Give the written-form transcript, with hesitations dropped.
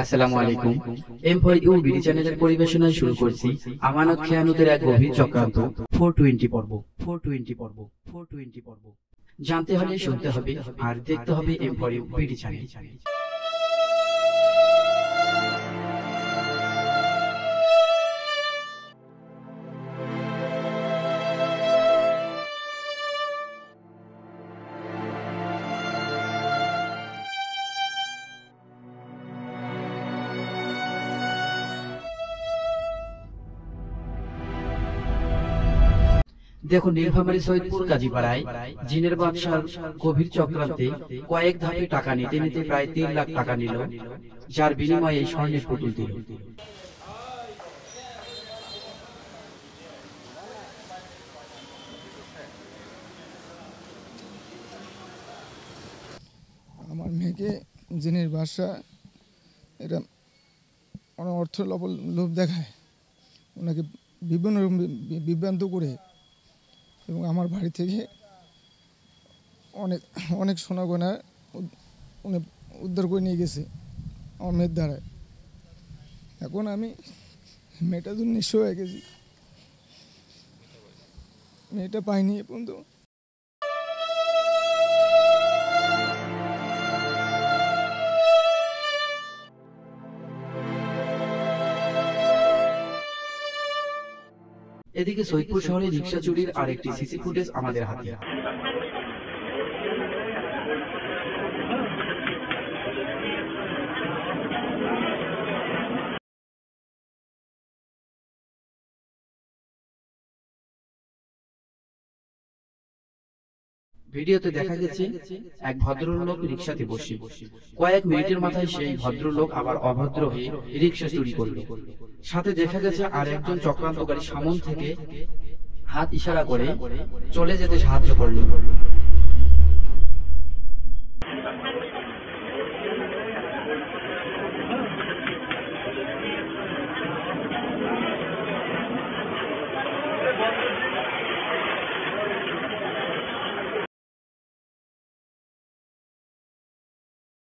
আসসালামু আলাইকুম। এম4ইউ বিডি চ্যানেলের পরিবেশনায় শুরু করছি আমানত খেয়ানতের এক গভীর চক্রান্ত 420 পর্ব। 420 পর্ব। 420 পর্ব। জানতে হলে শুনতে হবে আর দেখতে হবে এম4ইউ বিডি চ্যানেল। দেখো, নীলফামারী সৈয়দপুর কাজীপাড়ায় জিনের বাদশার গভীর চক্রান্তে কয়েক ধাপে টাকা নিতে নিতে প্রায় 3 লাখ টাকা নিল, যার বিনিময়ে স্বর্ণের পুতুল দিল। আমার মেয়েকে জিনের বাদশা এটা অনেক অর্থ লোভ দেখায়, ওনাকে বিভিন্ন রকম বিভ্রান্ত করে এবং আমার বাড়ি থেকে অনেক অনেক সোনা গয়না উনি উদ্ধার করে নিয়ে গেছে আমার মেয়ের দ্বারায়। এখন আমি মেয়েটা তো নিঃস্ব হয়ে গেছি, মেয়েটা পাইনি এ পর্যন্ত। এদিকে সৈয়দপুর শহরে রিকশা চুরির আরেকটি সিসি ফুটেজ আমাদের হাতে। ভিডিওতে দেখা গেছে এক ভদ্রলোক রিকশাতে বসে কয়েক মিনিটের মাথায় সেই ভদ্রলোক আবার অভদ্র হয়ে রিকশা চুরি করল। সাথে দেখা গেছে আর একজন চক্রান্তকারী সামন থেকে হাত ইশারা করে চলে যেতে সাহায্য করল।